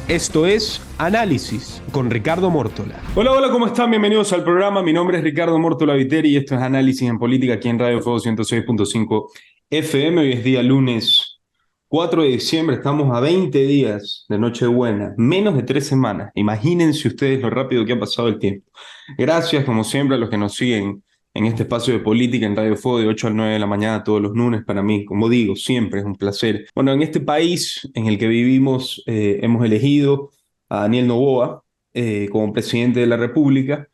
Esto es Análisis con Ricardo Mórtola. Hola, hola, ¿cómo están? Bienvenidos al programa. Mi nombre es Ricardo Mórtola Viteri y esto es Análisis en Política aquí en Radio Fuego 106.5 FM. Hoy es día lunes 4 de diciembre. Estamos a 20 días de Nochebuena, menos de 3 semanas. Imagínense ustedes lo rápido que ha pasado el tiempo. Gracias, como siempre, a los que nos siguen en este espacio de política en Radio Fuego de 8 a 9 de la mañana todos los lunes. Para mí, como digo, siempre es un placer. Bueno, en este país en el que vivimos hemos elegido a Daniel Noboa como presidente de la República.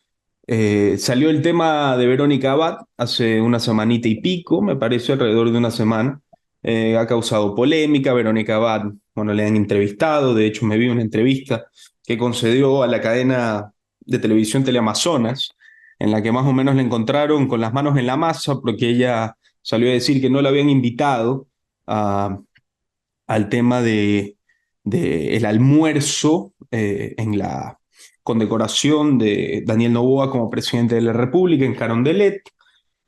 Salió el tema de Verónica Abad hace una semanita y pico, me parece alrededor de una semana. Ha causado polémica. Verónica Abad, bueno, le han entrevistado. De hecho, me vi una entrevista que concedió a la cadena de televisión Teleamazonas, en la que más o menos la encontraron con las manos en la masa, porque ella salió a decir que no la habían invitado a, al tema de el almuerzo en la condecoración de Daniel Noboa como presidente de la República en Carondelet.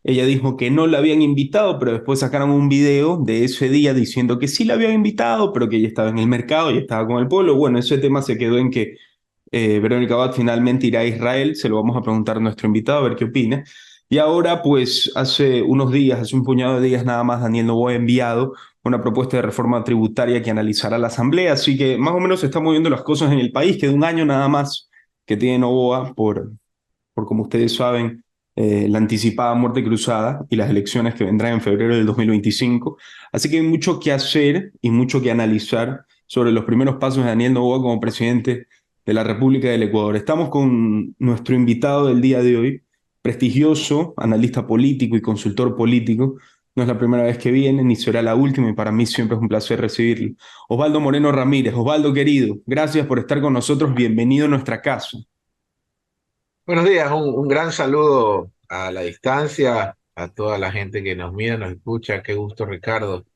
Ella dijo que no la habían invitado, pero después sacaron un video de ese día diciendo que sí la habían invitado, pero que ella estaba en el mercado y estaba con el pueblo. Bueno, ese tema se quedó en que Verónica Abad finalmente irá a Israel. Se lo vamos a preguntar a nuestro invitado a ver qué opina. Y ahora, pues, hace unos días, hace un puñado de días nada más, Daniel Noboa ha enviado una propuesta de reforma tributaria que analizará la Asamblea. Así que más o menos se están moviendo las cosas en el país, que de un año nada más que tiene Noboa por como ustedes saben, la anticipada muerte cruzada y las elecciones que vendrán en febrero del 2025. Así que hay mucho que hacer y mucho que analizar sobre los primeros pasos de Daniel Noboa como presidente de la República del Ecuador. Estamos con nuestro invitado del día de hoy, prestigioso, analista político y consultor político. No es la primera vez que viene, ni será la última, y para mí siempre es un placer recibirlo. Osvaldo Moreno Ramírez. Osvaldo, querido, gracias por estar con nosotros. Bienvenido a nuestra casa. Buenos días, un gran saludo a la distancia, a toda la gente que nos mira, nos escucha. Qué gusto, Ricardo.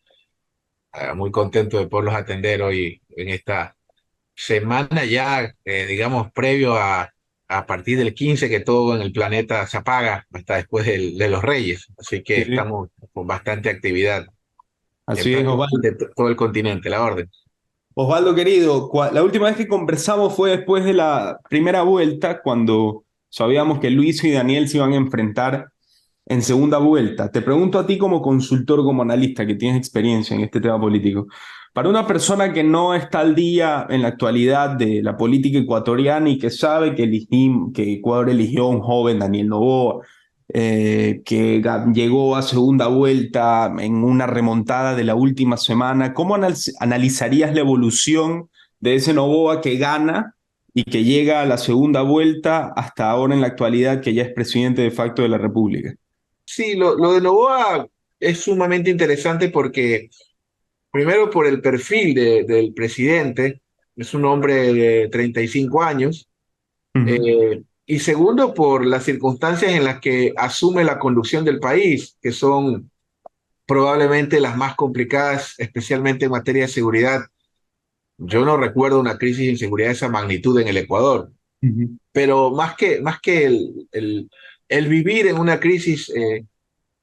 Muy contento de poderlos atender hoy en esta semana ya, digamos, previo a partir del 15 que todo en el planeta se apaga, hasta después de los Reyes. Así que Sí. estamos con bastante actividad en Así es, Osvaldo. prácticamente todo el continente, la orden. Osvaldo, querido, la última vez que conversamos fue después de la primera vuelta, cuando sabíamos que Luis y Daniel se iban a enfrentar en segunda vuelta. Te pregunto a ti como consultor, como analista que tienes experiencia en este tema político. Para una persona que no está al día en la actualidad de la política ecuatoriana y que sabe que Ecuador eligió a un joven, Daniel Noboa, llegó a segunda vuelta en una remontada de la última semana, ¿cómo analizarías la evolución de ese Noboa que gana y que llega a la segunda vuelta hasta ahora en la actualidad, que ya es presidente de facto de la República? Sí, lo de Novoa es sumamente interesante porque primero por el perfil del presidente, es un hombre de 35 años, Ujú. y segundo por las circunstancias en las que asume la conducción del país, que son probablemente las más complicadas, especialmente en materia de seguridad. Yo no recuerdo una crisis de inseguridad de esa magnitud en el Ecuador, Ujú. pero más que el vivir en una crisis,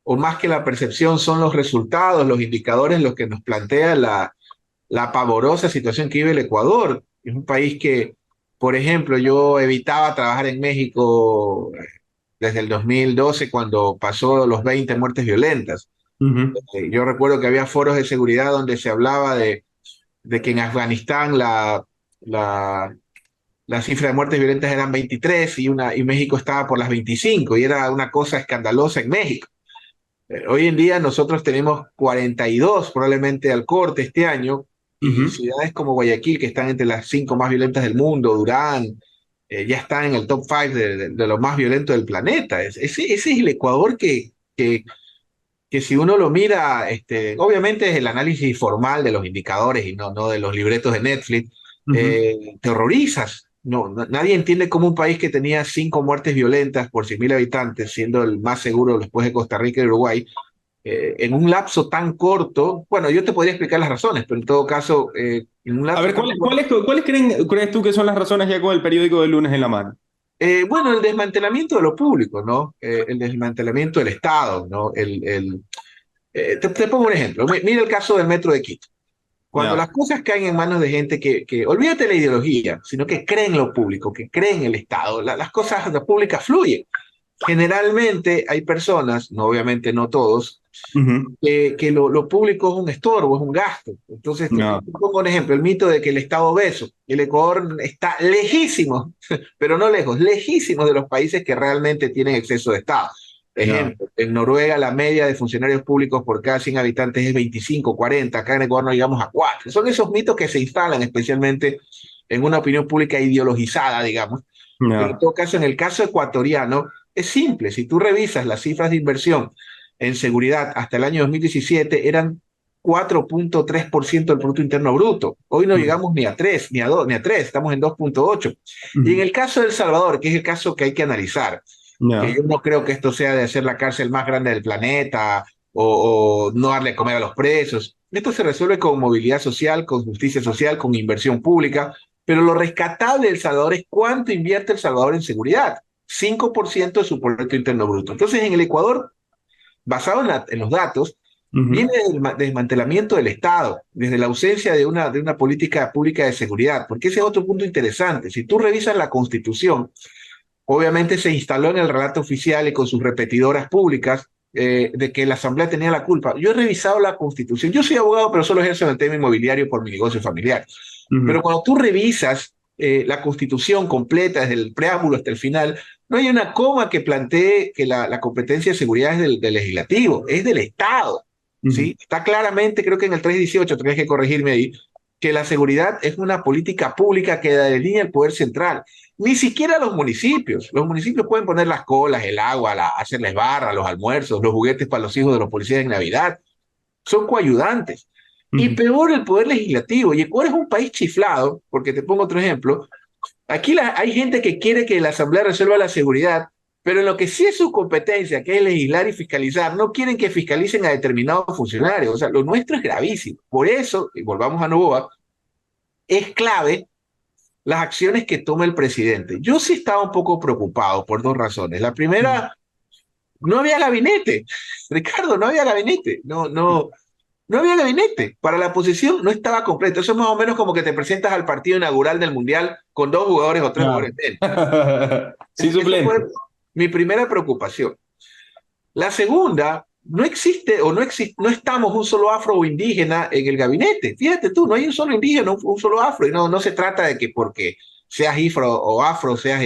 o más que la percepción, son los resultados, los indicadores, los que nos plantea la pavorosa situación que vive el Ecuador. Es un país que, por ejemplo, yo evitaba trabajar en México desde el 2012 cuando pasó los 20 muertes violentas. Ujú. Yo recuerdo que había foros de seguridad donde se hablaba de que en Afganistán la, la cifra de muertes violentas eran 23 y México estaba por las 25 y era una cosa escandalosa en México. Hoy en día nosotros tenemos 42 probablemente al corte este año, y Ujú. ciudades como Guayaquil, que están entre las 5 más violentas del mundo, Durán, ya están en el top 5 de lo más violento del planeta. Ese es el Ecuador que si uno lo mira, obviamente es el análisis formal de los indicadores y no de los libretos de Netflix, Ujú. te horrorizas. Nadie entiende cómo un país que tenía 5 muertes violentas por 100.000 habitantes, siendo el más seguro después de Costa Rica y Uruguay, en un lapso tan corto. Bueno, yo te podría explicar las razones, pero en todo caso, en un A lapso ver, tan corto. ¿cuáles crees tú que son las razones ya con el periódico de lunes en la mano? Bueno, el desmantelamiento de lo público, ¿no? El desmantelamiento del Estado, ¿no? Te pongo un ejemplo. Mira el caso del metro de Quito. Cuando las cosas caen en manos de gente olvídate de la ideología, sino que creen en lo público, que creen en el Estado, las cosas públicas fluyen. Generalmente hay personas, no, obviamente no todos, que lo público es un estorbo, es un gasto. Entonces, te pongo un ejemplo, el mito de que el Estado obeso. El Ecuador está lejísimo, pero no lejos, lejísimo de los países que realmente tienen exceso de Estado. Ejemplo, en Noruega la media de funcionarios públicos por cada 100 habitantes es 25, 40, acá en Ecuador no llegamos a 4. Son esos mitos que se instalan especialmente en una opinión pública ideologizada, digamos. Pero en todo caso, en el caso ecuatoriano, es simple. Si tú revisas las cifras de inversión en seguridad hasta el año 2017, eran 4.3% del Producto Interno Bruto. Hoy no llegamos ni a 3, ni a 2, ni a 3, estamos en 2.8. Y en el caso de El Salvador, que es el caso que hay que analizar, que yo no creo que esto sea de hacer la cárcel más grande del planeta o no darle de comer a los presos. Esto se resuelve con movilidad social, con justicia social, con inversión pública, pero lo rescatable de El Salvador es cuánto invierte El Salvador en seguridad. 5% de su Producto Interno Bruto. Entonces, en el Ecuador, basado en los datos, viene del desmantelamiento del Estado, desde la ausencia de una política pública de seguridad, porque ese es otro punto interesante. Si tú revisas la Constitución, obviamente se instaló en el relato oficial y con sus repetidoras públicas de que la Asamblea tenía la culpa. Yo he revisado la Constitución. Yo soy abogado, pero solo ejerzo en el tema inmobiliario por mi negocio familiar. Pero cuando tú revisas la Constitución completa, desde el preámbulo hasta el final, no hay una coma que plantee que la competencia de seguridad es del legislativo, es del Estado. ¿Sí? Está claramente, creo que en el 318, tenés que corregirme ahí, que la seguridad es una política pública que delinea el poder central. Ni siquiera los municipios. Los municipios pueden poner las colas, el agua, hacerles barra, los almuerzos, los juguetes para los hijos de los policías en Navidad. Son coayudantes. Y peor el poder legislativo. Y Ecuador es un país chiflado, porque te pongo otro ejemplo. Aquí hay gente que quiere que la Asamblea resuelva la seguridad, pero en lo que sí es su competencia, que es legislar y fiscalizar, no quieren que fiscalicen a determinados funcionarios. O sea, lo nuestro es gravísimo. Por eso, y volvamos a Novoa, es clave las acciones que toma el presidente. Yo sí estaba un poco preocupado por dos razones. La primera, no había gabinete. Ricardo, no había gabinete. No había gabinete. Para la oposición no estaba completo. Eso es más o menos como que te presentas al partido inaugural del Mundial con 2 jugadores o 3 jugadores. Sí, Esa fue mi primera preocupación. La segunda, no existe o no estamos un solo afro o indígena en el gabinete. Fíjate tú, no hay un solo indígena, un solo afro. Y no se trata de que porque seas afro seas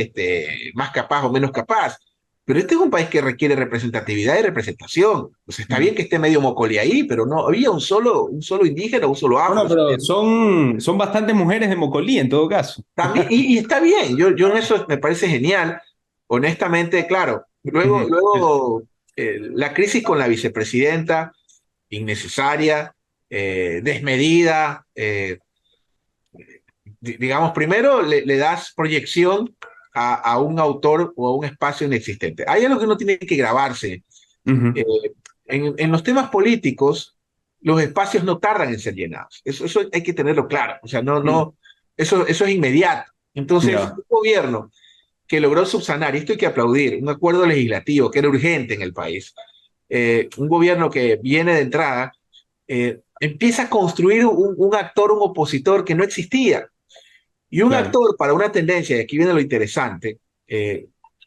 más capaz o menos capaz. Pero este es un país que requiere representatividad y representación. Pues está bien que esté medio Mocoli ahí, pero no había un solo indígena, un solo afro. Bueno, pero son bastantes mujeres de Mocolí en todo caso. También, y está bien, yo en eso me parece genial. Honestamente, claro. Luego la crisis con la vicepresidenta, innecesaria, desmedida. Digamos, primero le das proyección a un autor o a un espacio inexistente. Hay algo que uno tiene que grabarse. En los temas políticos, los espacios no tardan en ser llenados. Eso hay que tenerlo claro. O sea, eso es inmediato. Entonces, un gobierno que logró subsanar, y esto hay que aplaudir, un acuerdo legislativo que era urgente en el país, un gobierno que viene de entrada, empieza a construir un actor, un opositor que no existía. Y un actor para una tendencia, y aquí viene lo interesante,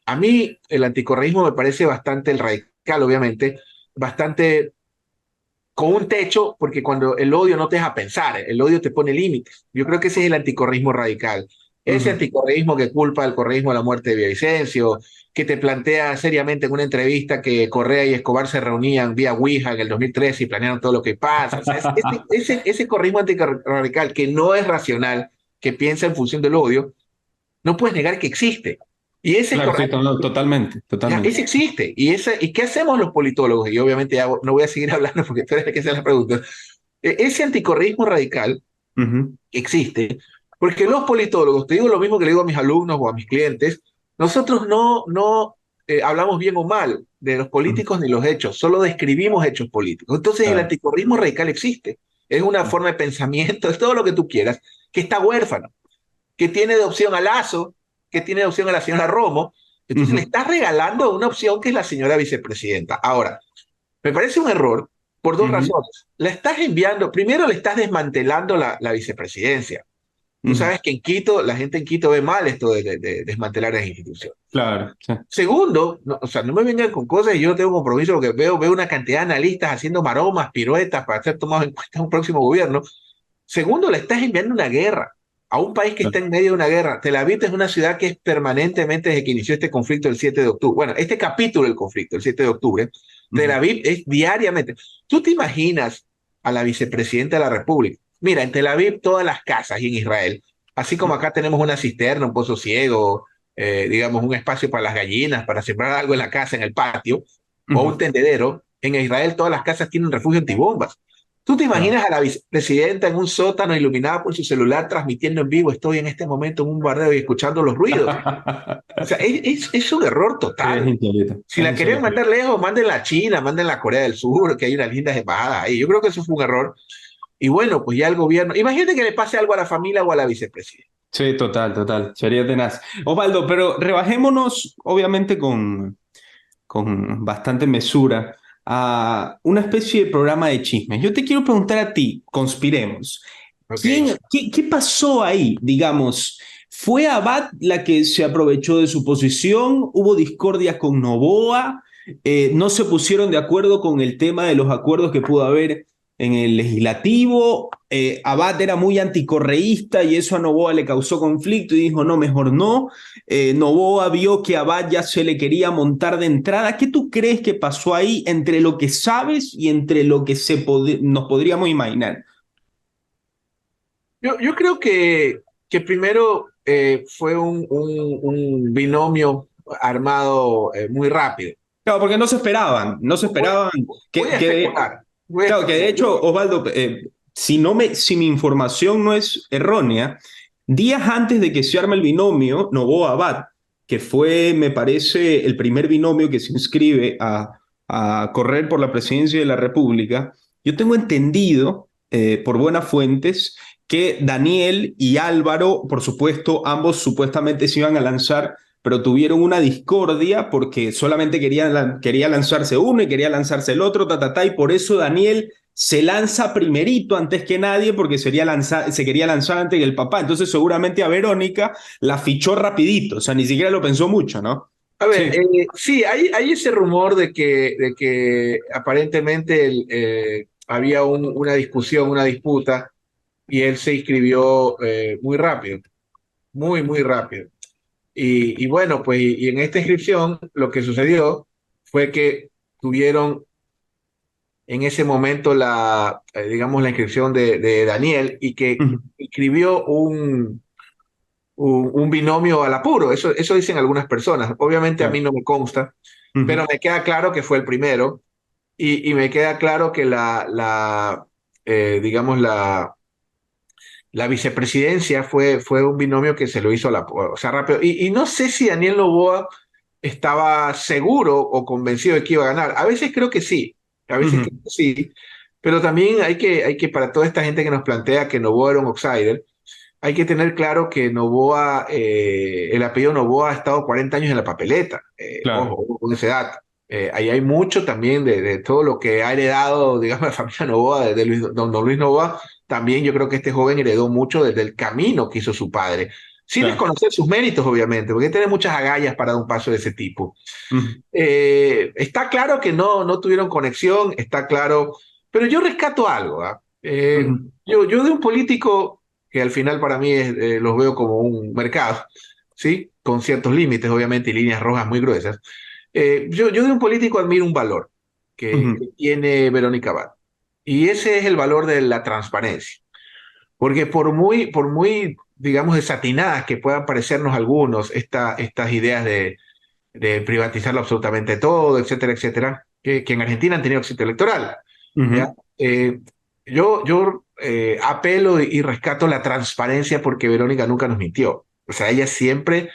a mí el anticorreísmo me parece bastante, el radical obviamente, bastante con un techo, porque cuando el odio no te deja pensar, el odio te pone límites. Yo creo que ese es el anticorreísmo radical. Ese anticorreísmo que culpa al correísmo de la muerte de Villavicencio, que te plantea seriamente en una entrevista que Correa y Escobar se reunían vía Ouija en el 2013 y planearon todo lo que pasa. O sea, ese correísmo antirradical que no es racional, que piensa en función del odio, no puedes negar que existe. Y ese claro, sí, totalmente. Ese existe. ¿Y qué hacemos los politólogos? Y obviamente ya no voy a seguir hablando porque tú eres el que hace la pregunta. Ese anticorreísmo radical existe porque los politólogos, te digo lo mismo que le digo a mis alumnos o a mis clientes, nosotros no hablamos bien o mal de los políticos ni los hechos, solo describimos hechos políticos. Entonces el anticorreísmo radical existe. Es una forma de pensamiento, es todo lo que tú quieras, que está huérfano, que tiene de opción a Lazo, que tiene de opción a la señora Romo. Entonces le estás regalando una opción que es la señora vicepresidenta. Ahora, me parece un error por dos razones. La estás enviando, primero le estás desmantelando la vicepresidencia. Tú sabes que en Quito, la gente en Quito ve mal esto de desmantelar las instituciones. Claro, sí. Segundo, no, o sea, no me vengan con cosas, yo no tengo compromiso porque veo una cantidad de analistas haciendo maromas, piruetas para ser tomados en cuenta en un próximo gobierno. Segundo, le estás enviando una guerra a un país que está en medio de una guerra. Tel Aviv es una ciudad que es permanentemente, desde que inició este conflicto el 7 de octubre, bueno, este capítulo del conflicto, el 7 de octubre, Tel Aviv es diariamente. ¿Tú te imaginas a la vicepresidenta de la República? Mira, en Tel Aviv todas las casas y en Israel, así como acá tenemos una cisterna, un pozo ciego, digamos, un espacio para las gallinas, para sembrar algo en la casa, en el patio, o un tendedero, en Israel todas las casas tienen refugio antibombas. ¿Tú te imaginas a la vicepresidenta en un sótano iluminada por su celular transmitiendo en vivo? Estoy en este momento en un bombardeo y escuchando los ruidos. O sea, es un error total. Si la querían mandar lejos, mándenla a China, mándenla a Corea del Sur, que hay unas lindas embajadas ahí. Yo creo que eso fue un error. Y bueno, pues ya el gobierno, imagínate que le pase algo a la familia o a la vicepresidenta. Sí, total. Sería tenaz. Osvaldo, pero rebajémonos, obviamente, con bastante mesura, a una especie de programa de chismes. Yo te quiero preguntar a ti, conspiremos. Okay. ¿Qué pasó ahí? Digamos, ¿fue Abad la que se aprovechó de su posición? ¿Hubo discordia con Noboa? ¿No se pusieron de acuerdo con el tema de los acuerdos que pudo haber en el legislativo? Abad era muy anticorreísta y eso a Noboa le causó conflicto y dijo, no, mejor no. Noboa vio que a Abad ya se le quería montar de entrada. ¿Qué tú crees que pasó ahí entre lo que sabes y entre lo que nos podríamos imaginar? Yo creo que primero fue un binomio armado muy rápido. Claro, porque no se Voy, esperaban voy a especular. Voy a claro, que de especular. hecho, Osvaldo, si mi información no es errónea, días antes de que se arme el binomio Noboa-Abad, que fue, me parece, el primer binomio que se inscribe a correr por la presidencia de la República, yo tengo entendido, por buenas fuentes, que Daniel y Álvaro, por supuesto, ambos supuestamente se iban a lanzar, pero tuvieron una discordia porque solamente quería lanzarse uno y quería lanzarse el otro, y por eso Daniel se lanza primerito antes que nadie porque se quería lanzar antes que el papá. Entonces seguramente a Verónica la fichó rapidito, o sea, ni siquiera lo pensó mucho, ¿no? A ver, Sí. sí, hay ese rumor de que aparentemente había una discusión, una disputa, y él se inscribió muy rápido, muy rápido. Y bueno, pues y en esta inscripción lo que sucedió fue que tuvieron en ese momento digamos, la inscripción de Daniel y que Uh-huh. inscribió un binomio al apuro. Eso dicen algunas personas. Obviamente a mí Claro. no me consta, Uh-huh. pero me queda claro que fue el primero y me queda claro que digamos, la vicepresidencia fue un binomio que se lo hizo o sea, rápido. Y no sé si Daniel Noboa estaba seguro o convencido de que iba a ganar. A veces creo que sí, a veces Uh-huh. creo que sí, pero también hay que para toda esta gente que nos plantea que Noboa era un outsider, hay que tener claro que Noboa, el apellido Noboa ha estado 40 años en la papeleta. Claro. Ojo con esa edad. Ahí hay mucho también de todo lo que ha heredado, digamos, la familia Noboa, de don Luis Noboa. También yo creo que este joven heredó mucho desde el camino que hizo su padre. Sin Claro. desconocer sus méritos, obviamente, porque tiene muchas agallas para dar un paso de ese tipo. Uh-huh. Está claro que no tuvieron conexión, está claro, pero yo rescato algo. ¿Ah? Uh-huh. Yo de un político que al final para mí los veo como un mercado, ¿sí? Con ciertos límites, obviamente, y líneas rojas muy gruesas. Yo de un político admiro un valor que Uh-huh. tiene Verónica Abad, y ese es el valor de la transparencia. Porque por muy, digamos, desatinadas que puedan parecernos algunos, estas ideas de privatizarlo absolutamente todo, etcétera, etcétera, que en Argentina han tenido éxito electoral. ¿Ya? Uh-huh. Yo apelo y rescato la transparencia porque Verónica nunca nos mintió. O sea, ella siempre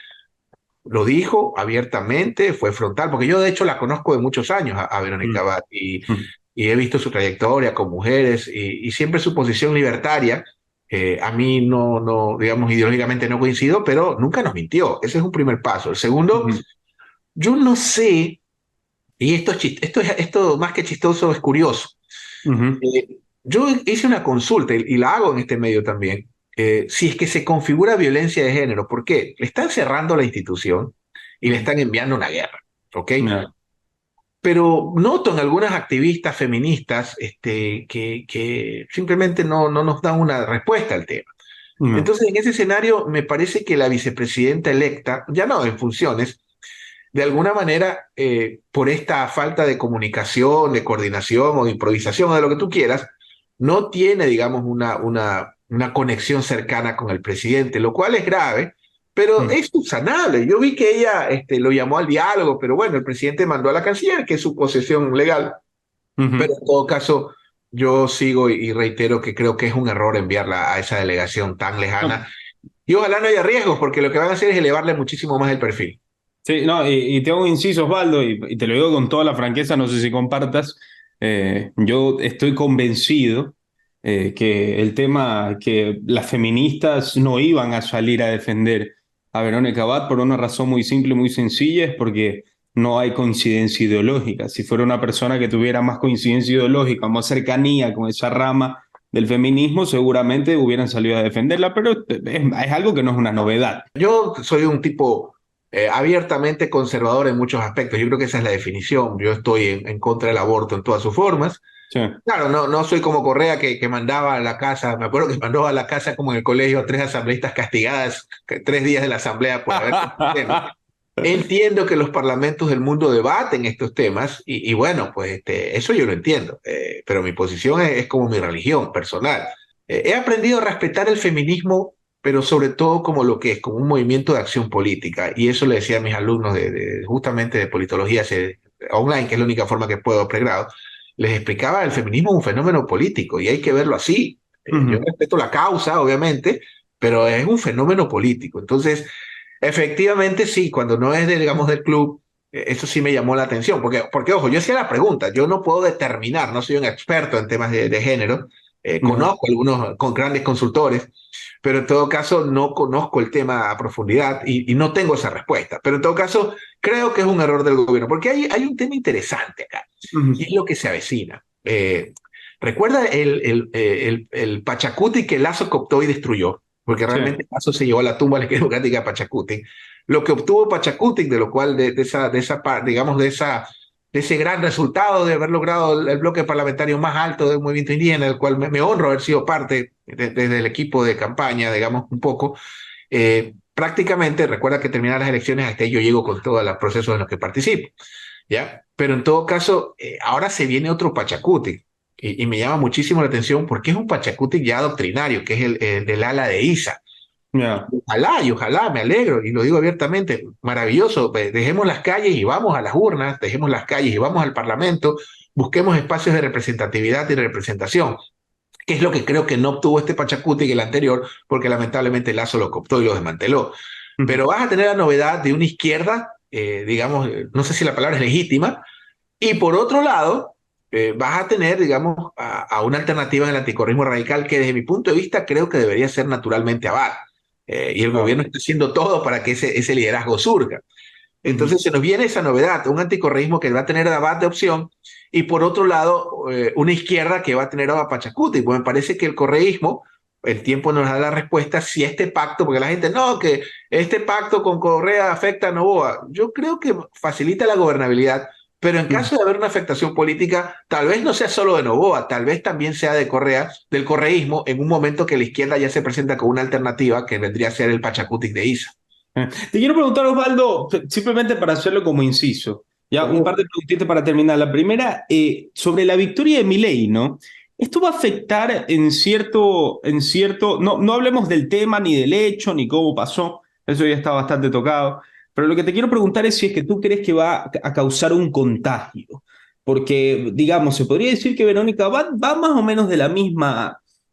lo dijo abiertamente, fue frontal, porque yo de hecho la conozco de muchos años a Verónica Abad Uh-huh. y he visto su trayectoria con mujeres y siempre su posición libertaria. A mí no, digamos, ideológicamente no coincido, pero nunca nos mintió. Ese es un primer paso. El segundo, Uh-huh. yo no sé, y esto más que chistoso es curioso. Ujú. Yo hice una consulta y la hago en este medio también. Si es que se configura violencia de género, ¿por qué? Le están cerrando la institución y le Mm. están enviando una guerra, ¿ok? Ya. Pero noto en algunas activistas feministas que simplemente no nos dan una respuesta al tema. Ya. Entonces, en ese escenario, me parece que la vicepresidenta electa, ya no en funciones, de alguna manera, por esta falta de comunicación, de coordinación o de improvisación o de lo que tú quieras, no tiene, digamos, una conexión cercana con el presidente, lo cual es grave, pero Mm. es subsanable. Yo vi que ella lo llamó al diálogo, pero bueno, el presidente mandó a la canciller, que es su posesión legal, pero Ujú. en todo caso, yo sigo y reitero que creo que es un error enviarla a esa delegación tan No. lejana. Y ojalá no haya riesgos, porque lo que van a hacer es elevarle muchísimo más el perfil. Sí, no, y te hago un inciso, Osvaldo, y te lo digo con toda la franqueza, no sé si compartas. Yo estoy convencido que el tema, que las feministas no iban a salir a defender a Verónica Abad por una razón muy simple, muy sencilla, es porque no hay coincidencia ideológica. Si fuera una persona que tuviera más coincidencia ideológica, más cercanía con esa rama del feminismo, seguramente hubieran salido a defenderla, pero es algo que no es una novedad. Yo soy un tipo abiertamente conservador en muchos aspectos. Yo creo que esa es la definición. Yo estoy en contra del aborto en todas sus formas. Sí. Claro, no soy como Correa que mandaba a la casa, me acuerdo que mandó a la casa como en el colegio a tres asambleístas castigadas, 3 días de la asamblea por haber tocado el tema. Entiendo que los parlamentos del mundo debaten estos temas y bueno, pues eso yo lo entiendo, pero mi posición es como mi religión personal. He aprendido a respetar el feminismo, pero sobre todo como lo que es, como un movimiento de acción política. Y eso le decía a mis alumnos justamente de politología online, que es la única forma que puedo pregrado, les explicaba el feminismo es un fenómeno político y hay que verlo así. Yo Ujú. respeto la causa, obviamente, pero es un fenómeno político. Entonces, efectivamente, sí, cuando no es, digamos, del club, eso sí me llamó la atención, porque, ojo, yo hacía la pregunta, yo no puedo determinar, no soy un experto en temas de género, Ya. conozco algunos con grandes consultores, pero en todo caso no conozco el tema a profundidad y no tengo esa respuesta. Pero en todo caso, creo que es un error del gobierno, porque hay un tema interesante acá, y Ujú. es lo que se avecina. ¿Recuerda el Pachacuti que Lazo cooptó y destruyó? Porque Sí. realmente Lazo se llevó a la tumba la democrática de Pachacuti. Lo que obtuvo Pachacuti, de lo cual, digamos, de ese gran resultado de haber logrado el bloque parlamentario más alto del movimiento indígena, del cual me honro haber sido parte desde el equipo de campaña, digamos, un poco. Prácticamente, recuerda que terminan las elecciones, hasta ahí yo llego con todos los procesos en los que participo. ¿Ya? Pero en todo caso, ahora se viene otro Pachacuti y me llama muchísimo la atención porque es un Pachacuti ya doctrinario, que es el del ala de ISA. Ya. Y ojalá, me alegro y lo digo abiertamente, maravilloso, dejemos las calles y vamos a las urnas, dejemos las calles y vamos al Parlamento, busquemos espacios de representatividad y representación, que es lo que creo que no obtuvo este Pachacuti y el anterior, porque lamentablemente Lazo lo cooptó y lo desmanteló. Ujú. Pero vas a tener la novedad de una izquierda, digamos, no sé si la palabra es legítima, y por otro lado, vas a tener, digamos, a una alternativa en el anticorrismo radical que desde mi punto de vista creo que debería ser naturalmente Abad. Y el Ah. gobierno está haciendo todo para que ese liderazgo surja. Ujú. Entonces se nos viene esa novedad, un anticorreísmo que va a tener a Abad de opción y por otro lado una izquierda que va a tener a Pachacuti. Pues me parece que el correísmo, el tiempo nos da la respuesta si este pacto, porque la gente no, que este pacto con Correa afecta a Novoa. Yo creo que facilita la gobernabilidad, pero en Ujú. caso de haber una afectación política, tal vez no sea solo de Novoa, tal vez también sea de Correa, del correísmo, en un momento que la izquierda ya se presenta con una alternativa que vendría a ser el Pachacuti de Isa. Te quiero preguntar, Osvaldo, simplemente para hacerlo como inciso, ya un par de preguntitas para terminar. La primera, sobre la victoria de Milei, ¿no? ¿Esto va a afectar no, no hablemos del tema, ni del hecho, ni cómo pasó, eso ya está bastante tocado, pero lo que te quiero preguntar es si es que tú crees que va a causar un contagio, porque, digamos, se podría decir que Verónica va más o menos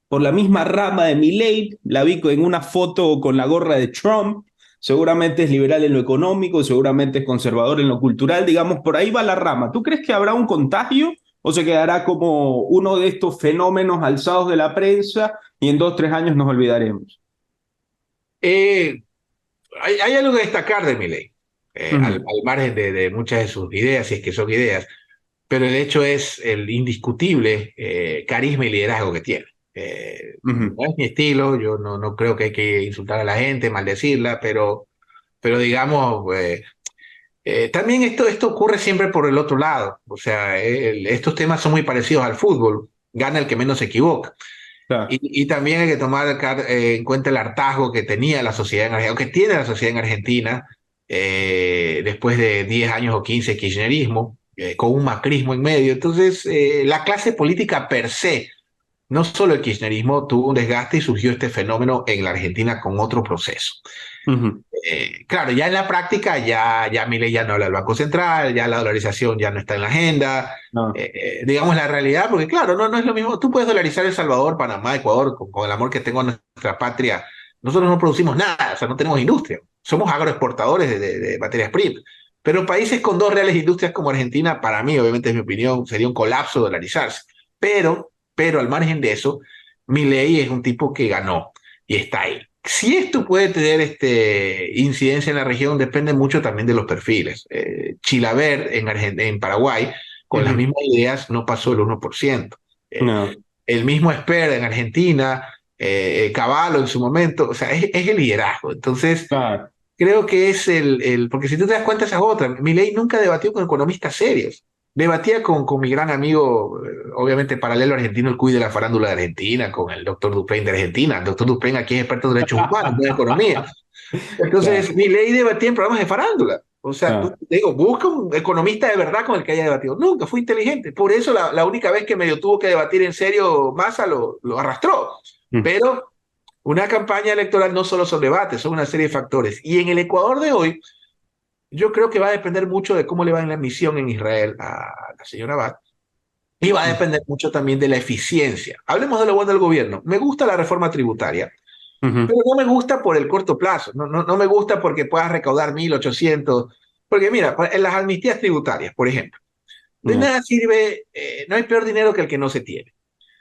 por la misma rama de Milei, la vi en una foto con la gorra de Trump. Seguramente es liberal en lo económico, seguramente es conservador en lo cultural, digamos, por ahí va la rama. ¿Tú crees que habrá un contagio o se quedará como uno de estos fenómenos alzados de la prensa y en 2, 3 años nos olvidaremos? Eh, hay algo que destacar de Milei, Ujú. al margen de muchas de sus ideas, si es que son ideas, pero el hecho es el indiscutible carisma y liderazgo que tiene. Ujú. No es mi estilo, yo no creo que hay que insultar a la gente, maldecirla, pero digamos, también esto ocurre siempre por el otro lado. O sea, estos temas son muy parecidos al fútbol. Gana el que menos se equivoca. Claro. Y también hay que tomar en cuenta el hartazgo que tenía la sociedad en Argentina, o que tiene la sociedad en Argentina, después de 10 años o 15 de kirchnerismo, con un macrismo en medio. Entonces, la clase política per se, no solo el kirchnerismo, tuvo un desgaste y surgió este fenómeno en la Argentina con otro proceso. Ujú. Claro, ya en la práctica, ya Milei ya no habla del Banco Central, ya la dolarización ya no está en la agenda. No, Digamos la realidad, porque claro, no es lo mismo. Tú puedes dolarizar El Salvador, Panamá, Ecuador, con el amor que tengo a nuestra patria. Nosotros no producimos nada, o sea, no tenemos industria. Somos agroexportadores de materias primas. Pero países con dos reales industrias como Argentina, para mí, obviamente es mi opinión, sería un colapso dolarizarse. Pero al margen de eso, Milei es un tipo que ganó y está ahí. Si esto puede tener incidencia en la región, depende mucho también de los perfiles. Chilaver en Paraguay, con las ujú. mismas ideas, no pasó el 1%. Eh, No, el mismo Esper en Argentina, Cavallo en su momento, o sea, es el liderazgo. Entonces, claro. creo que es porque si tú te das cuenta, esa es otra. Milei nunca debatió con economistas serios. Debatía con mi gran amigo, obviamente paralelo argentino, el CUI de la farándula de Argentina, con el doctor Duplain de Argentina. El doctor Duplain aquí es experto en derechos humanos, no en economía. Claro, Entonces, Milei debatía en programas de farándula. O sea, tú, claro. te digo, busca un economista de verdad con el que haya debatido. Nunca, fue inteligente. Por eso la única vez que medio tuvo que debatir en serio, Massa lo arrastró. Mm. Pero una campaña electoral no solo son debates, son una serie de factores. Y en el Ecuador de hoy, yo creo que va a depender mucho de cómo le va en la misión en Israel a la señora Bat. Y va a depender mucho también de la eficiencia. Hablemos de lo bueno del gobierno. Me gusta la reforma tributaria, Ujú. pero no me gusta por el corto plazo. No me gusta porque puedas recaudar 1.800. Porque mira, en las amnistías tributarias, por ejemplo, de No. nada sirve, no hay peor dinero que el que no se tiene.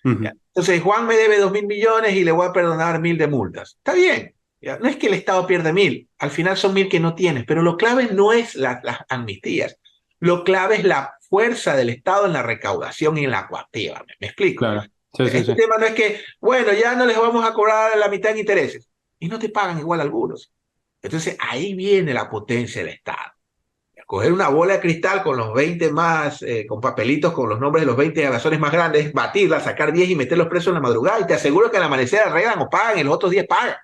¿Ya? Ujú. Entonces, Juan me debe 2.000 millones y le voy a perdonar 1.000 de multas. Está bien. ¿Ya? No es que el Estado pierde 1.000, al final son 1.000 que no tienes, pero lo clave no es las amnistías. Lo clave es la fuerza del Estado en la recaudación y en la coactiva. ¿Me explico? Claro. Sí, sí, Este sí. tema no es que, bueno, ya no les vamos a cobrar la mitad en intereses y no te pagan igual algunos. Entonces, ahí viene la potencia del Estado. Coger una bola de cristal con los 20 más, con papelitos con los nombres de los 20 galazones más grandes, batirla, sacar 10 y meterlos presos en la madrugada, y te aseguro que al amanecer arreglan o pagan y los otros 10 pagan.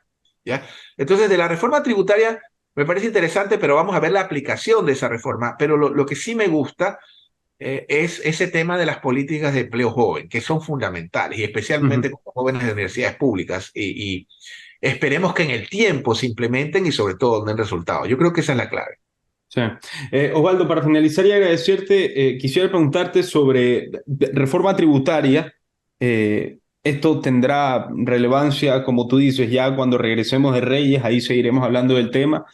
¿Ya? Entonces, de la reforma tributaria me parece interesante, pero vamos a ver la aplicación de esa reforma. Pero lo que sí me gusta es ese tema de las políticas de empleo joven, que son fundamentales, y especialmente Ujú. con los jóvenes de universidades públicas. Y esperemos que en el tiempo se implementen y sobre todo den resultados. Yo creo que esa es la clave. Sí. Osvaldo, para finalizar y agradecerte, quisiera preguntarte sobre reforma tributaria. Esto tendrá relevancia, como tú dices, ya cuando regresemos de Reyes, ahí seguiremos hablando del tema,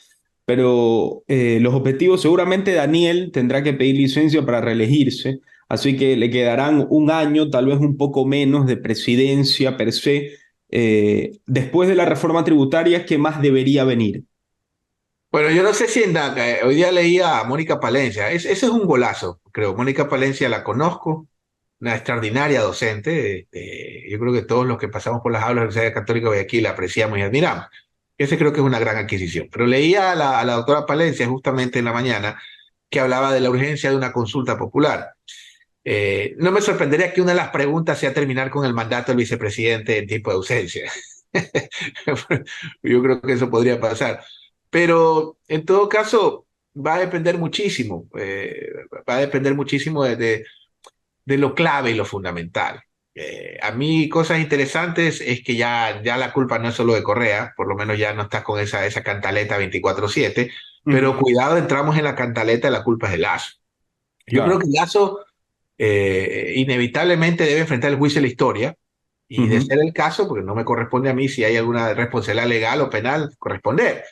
pero los objetivos, seguramente Daniel tendrá que pedir licencia para reelegirse, así que le quedarán un año, tal vez un poco menos de presidencia per se. Después de la reforma tributaria, ¿qué más debería venir? Bueno, yo no sé si hoy día leía a Mónica Palencia, ese es un golazo, creo. Mónica Palencia la conozco, una extraordinaria docente. Yo creo que todos los que pasamos por las aulas de la Universidad Católica de Guayaquil la apreciamos y admiramos. Ese creo que es una gran adquisición. Pero leía a la doctora Palencia justamente en la mañana que hablaba de la urgencia de una consulta popular. No me sorprendería que una de las preguntas sea terminar con el mandato del vicepresidente en tiempo de ausencia. Yo creo que eso podría pasar. Pero en todo caso, va a depender muchísimo, va a depender muchísimo de lo clave y lo fundamental. A mí cosas interesantes es que ya la culpa no es solo de Correa, por lo menos ya no estás con esa cantaleta 24/7, pero Ujú. cuidado, entramos en la cantaleta de la culpa es de Lazo. Yo creo Claro. que Lazo inevitablemente debe enfrentar el juicio de la historia, y de Ujú. ser el caso, porque no me corresponde a mí si hay alguna responsabilidad legal o penal, corresponder.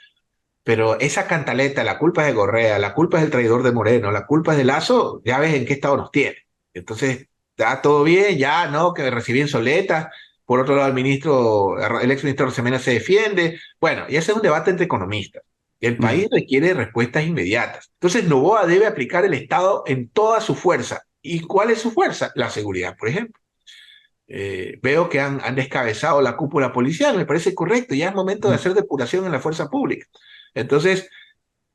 Pero esa cantaleta, la culpa es de Correa, la culpa es del traidor de Moreno, la culpa es de Lazo, ya ves en qué estado nos tiene. Entonces, está todo bien, ya, ¿no? Que recibí en Soleta. Por otro lado, el exministro Rosemena se defiende. Bueno, y ese es un debate entre economistas. El Ujú. país requiere respuestas inmediatas. Entonces, Noboa debe aplicar el Estado en toda su fuerza, ¿Y cuál es su fuerza? La seguridad, por ejemplo. Veo que han descabezado la cúpula policial, me parece correcto, ya es momento de hacer depuración en la fuerza pública. Entonces,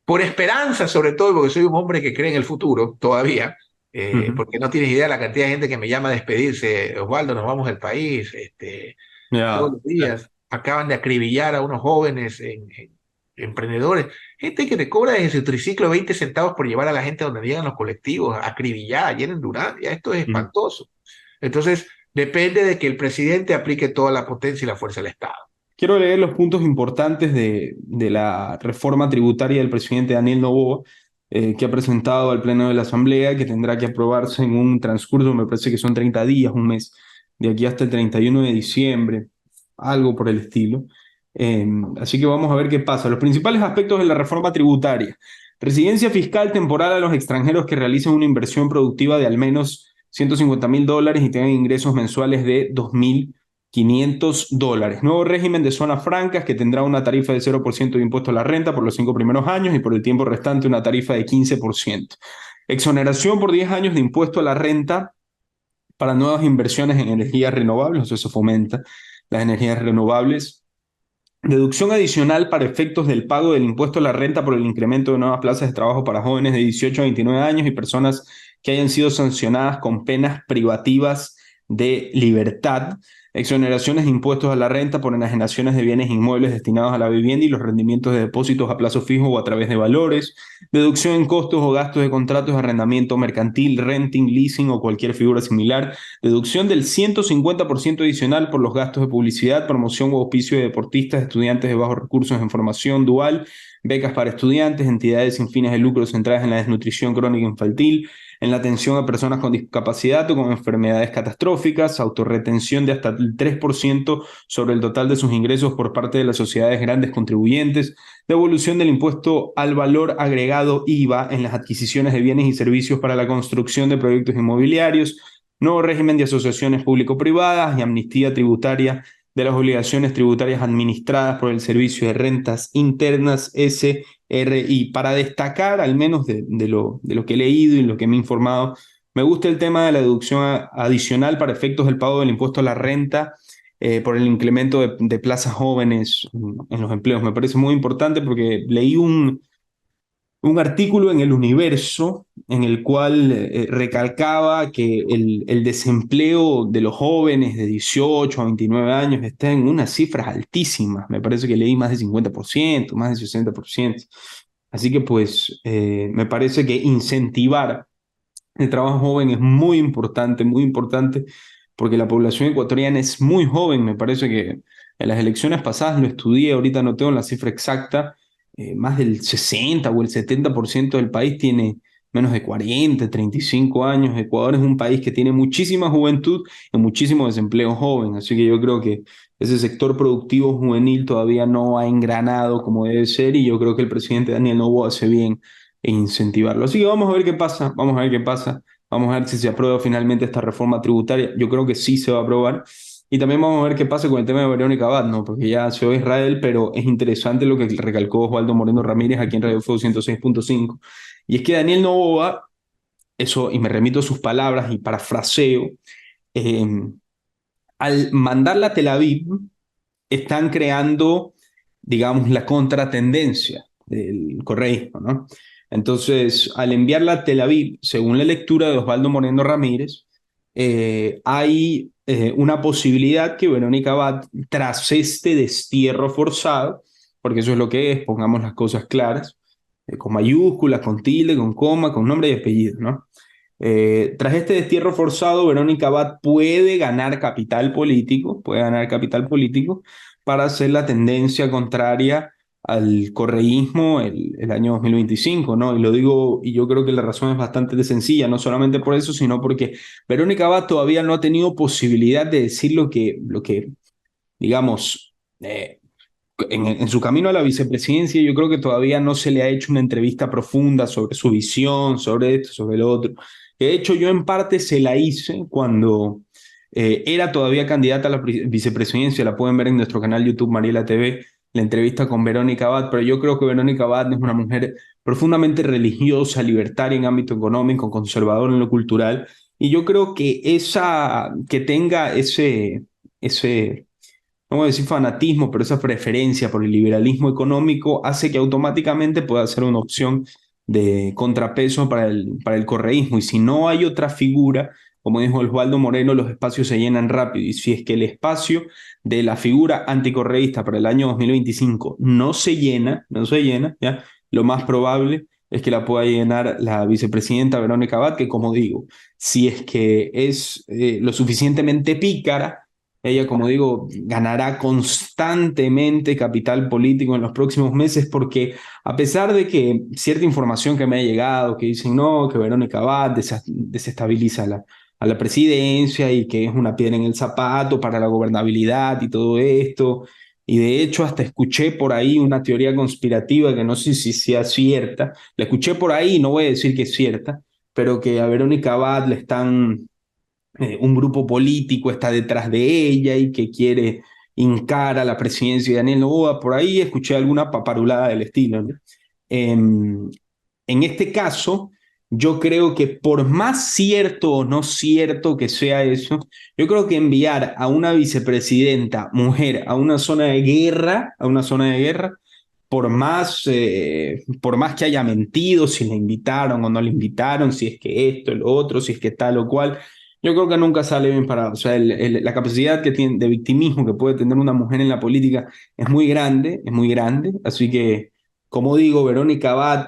por esperanza, sobre todo, porque soy un hombre que cree en el futuro todavía, Ujú. porque no tienes idea de la cantidad de gente que me llama a despedirse. Osvaldo, nos vamos del país, todos Ya. los días. Acaban de acribillar a unos jóvenes emprendedores. Gente que te cobra desde su triciclo 20 centavos por llevar a la gente donde llegan los colectivos, acribillada, allá en Durán. Ya esto es Ujú. espantoso. Entonces, depende de que el presidente aplique toda la potencia y la fuerza del Estado. Quiero leer los puntos importantes de la reforma tributaria del presidente Daniel Noboa, que ha presentado al Pleno de la Asamblea, que tendrá que aprobarse en un transcurso, me parece que son 30 días, un mes, de aquí hasta el 31 de diciembre, algo por el estilo. Así que vamos a ver qué pasa. Los principales aspectos de la reforma tributaria. Residencia fiscal temporal a los extranjeros que realicen una inversión productiva de al menos $150.000 y tengan ingresos mensuales de $2.500. Nuevo régimen de zonas francas que tendrá una tarifa de 0% de impuesto a la renta por los 5 primeros años y por el tiempo restante una tarifa de 15%. Exoneración por 10 años de impuesto a la renta para nuevas inversiones en energías renovables, eso fomenta las energías renovables. Deducción adicional para efectos del pago del impuesto a la renta por el incremento de nuevas plazas de trabajo para jóvenes de 18 a 29 años y personas que hayan sido sancionadas con penas privativas de libertad. Exoneraciones de impuestos a la renta por enajenaciones de bienes inmuebles destinados a la vivienda y los rendimientos de depósitos a plazo fijo o a través de valores. Deducción en costos o gastos de contratos de arrendamiento mercantil, renting, leasing o cualquier figura similar. Deducción del 150% adicional por los gastos de publicidad, promoción o auspicio de deportistas, estudiantes de bajos recursos en formación dual, becas para estudiantes, entidades sin fines de lucro centradas en la desnutrición crónica infantil, en la atención a personas con discapacidad o con enfermedades catastróficas, autorretención de hasta el 3% sobre el total de sus ingresos por parte de las sociedades grandes contribuyentes, devolución del impuesto al valor agregado IVA en las adquisiciones de bienes y servicios para la construcción de proyectos inmobiliarios, nuevo régimen de asociaciones público-privadas y amnistía tributaria de las obligaciones tributarias administradas por el Servicio de Rentas Internas SRI. Para destacar, al menos de lo que he leído y lo que me he informado, me gusta el tema de la deducción adicional para efectos del pago del impuesto a la renta por el incremento de plazas jóvenes en los empleos. Me parece muy importante porque leí un artículo en El Universo en el cual recalcaba que el desempleo de los jóvenes de 18 a 29 años está en unas cifras altísimas. Me parece que leí más de 50%, más de 60%. Así que pues me parece que incentivar el trabajo joven es muy importante, porque la población ecuatoriana es muy joven. Me parece que en las elecciones pasadas lo estudié, ahorita no tengo la cifra exacta, más del 60 o el 70% del país tiene menos de 40, 35 años. Ecuador es un país que tiene muchísima juventud y muchísimo desempleo joven, así que yo creo que ese sector productivo juvenil todavía no ha engranado como debe ser y yo creo que el presidente Daniel Noboa hace bien en incentivarlo. Así que vamos a ver qué pasa, vamos a ver qué pasa, vamos a ver si se aprueba finalmente esta reforma tributaria. Yo creo que sí se va a aprobar. Y también vamos a ver qué pasa con el tema de Verónica Abad, ¿no? Porque ya se oye Israel, pero es interesante lo que recalcó Osvaldo Moreno Ramírez aquí en Radio Fuego 106.5. Y es que Daniel Noboa, eso, y me remito a sus palabras y parafraseo, eh, al mandarla a Tel Aviv, están creando, digamos, la contratendencia del correísmo, ¿no? Entonces, al enviarla a Tel Aviv, según la lectura de Osvaldo Moreno Ramírez, hay una posibilidad que Verónica Abad, tras este destierro forzado, porque eso es lo que es, pongamos las cosas claras, con mayúsculas, con tilde, con coma, con nombre y apellido, ¿no? Tras este destierro forzado, Verónica Abad puede ganar capital político para hacer la tendencia contraria al correísmo el año 2025, ¿no? Y lo digo, y yo creo que la razón es bastante sencilla, no solamente por eso, sino porque Verónica Abad todavía no ha tenido posibilidad de decir lo que digamos, en su camino a la vicepresidencia, yo creo que todavía no se le ha hecho una entrevista profunda sobre su visión, sobre esto, sobre lo otro. De hecho, yo en parte se la hice cuando era todavía candidata a la vicepresidencia, la pueden ver en nuestro canal YouTube Mariela TV. la entrevista con Verónica Abad, pero yo creo que Verónica Abad es una mujer profundamente religiosa, libertaria en ámbito económico, conservadora en lo cultural, y yo creo que que tenga ese no voy a decir fanatismo, pero esa preferencia por el liberalismo económico hace que automáticamente pueda ser una opción de contrapeso para el correísmo. Y si no hay otra figura, como dijo Osvaldo Moreno, los espacios se llenan rápido. Y si es que el espacio de la figura anticorreísta para el año 2025 no se llena, ¿ya? Lo más probable es que la pueda llenar la vicepresidenta Verónica Abad, que como digo, si es que es lo suficientemente pícara, ella, como digo, ganará constantemente capital político en los próximos meses porque a pesar de que cierta información que me ha llegado, que dicen no, que Verónica Abad desestabiliza a la presidencia y que es una piedra en el zapato para la gobernabilidad y todo esto, y de hecho hasta escuché por ahí una teoría conspirativa que no sé si sea cierta, la escuché por ahí, no voy a decir que es cierta, pero que a Verónica Abad le están un grupo político está detrás de ella y que quiere hincar a la presidencia de Daniel Noboa. Por ahí escuché alguna paparulada del estilo, ¿no? En este caso, yo creo que por más cierto o no cierto que sea eso, yo creo que enviar a una vicepresidenta mujer a una zona de guerra, por más que haya mentido, si la invitaron o no la invitaron, si es que esto, lo otro, si es que tal o cual, yo creo que nunca sale bien parado. O sea, la capacidad que tiene de victimismo que puede tener una mujer en la política es muy grande. Así que, como digo, Verónica Abad,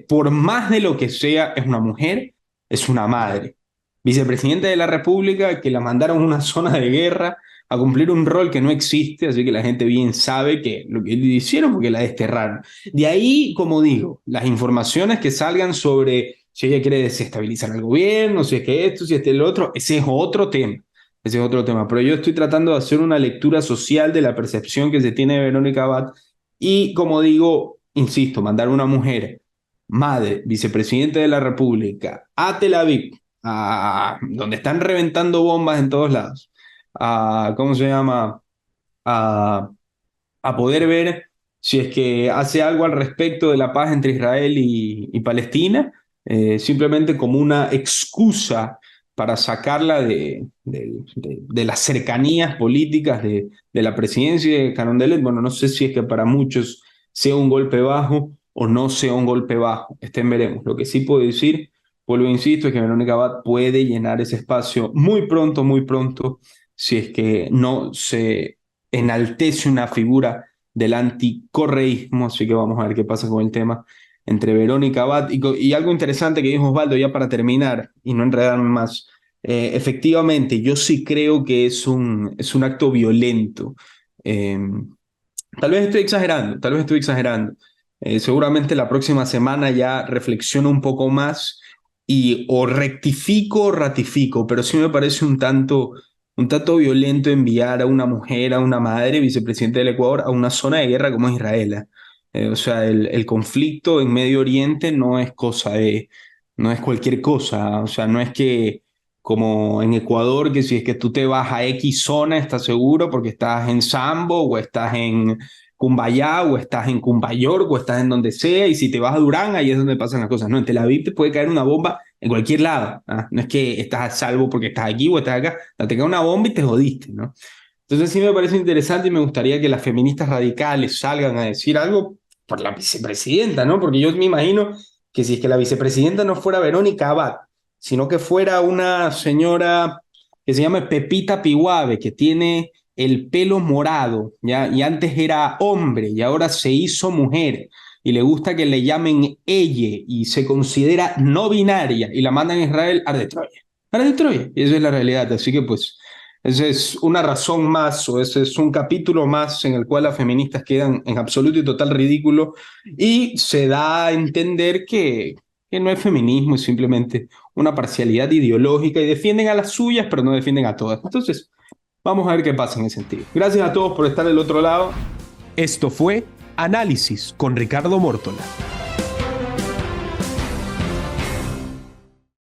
por más de lo que sea, es una mujer, es una madre. Vicepresidenta de la República, que la mandaron a una zona de guerra a cumplir un rol que no existe, así que la gente bien sabe que lo que le hicieron porque la desterraron. De ahí, como digo, las informaciones que salgan sobre si ella quiere desestabilizar al gobierno, si es que esto, si es que el otro, ese es otro tema. Ese es otro tema. Pero yo estoy tratando de hacer una lectura social de la percepción que se tiene de Verónica Abad y, como digo, insisto, mandar una mujer, madre, vicepresidente de la República, a Tel Aviv, donde están reventando bombas en todos lados, ¿cómo se llama? A, a poder ver si es que hace algo al respecto de la paz entre Israel y Palestina, simplemente como una excusa para sacarla de las cercanías políticas de la presidencia de Carondelet. Bueno, no sé si es que para muchos sea un golpe bajo o no sea un golpe bajo. Veremos. Lo que sí puedo decir, vuelvo e insisto, es que Verónica Abad puede llenar ese espacio muy pronto, si es que no se enaltece una figura del anticorreísmo, así que vamos a ver qué pasa con el tema entre Verónica Abad y algo interesante que dijo Osvaldo ya para terminar y no enredarme más. Efectivamente, yo sí creo que es un acto violento. Eh, tal vez estoy exagerando. Seguramente la próxima semana ya reflexiono un poco más y o rectifico o ratifico, pero sí me parece un tanto violento enviar a una mujer, a una madre, vicepresidente del Ecuador, a una zona de guerra como es Israel. O sea, el conflicto en Medio Oriente no es no es cualquier cosa. O sea, no es que como en Ecuador, que si es que tú te vas a X zona, estás seguro porque estás en Sambo o estás en Cumbayá o estás en Cumbayork o estás en donde sea, y si te vas a Durán, ahí es donde pasan las cosas. No, en Tel Aviv te puede caer una bomba en cualquier lado. ¿Ah? No es que estás a salvo porque estás aquí o estás acá. No, te cae una bomba y te jodiste, ¿no? Entonces sí me parece interesante y me gustaría que las feministas radicales salgan a decir algo por la vicepresidenta, ¿no? Porque yo me imagino que si es que la vicepresidenta no fuera Verónica Abad, sino que fuera una señora que se llama Pepita Pihuave, que tiene el pelo morado, ¿ya? Y antes era hombre y ahora se hizo mujer y le gusta que le llamen ella y se considera no binaria y la mandan a Israel, arde Troya. Arde Troya. Y esa es la realidad. Así que pues esa es una razón más o ese es un capítulo más en el cual las feministas quedan en absoluto y total ridículo y se da a entender que no es feminismo, es simplemente una parcialidad ideológica y defienden a las suyas pero no defienden a todas. Entonces, vamos a ver qué pasa en ese sentido. Gracias a todos por estar del otro lado. Esto fue Análisis con Ricardo Mórtola.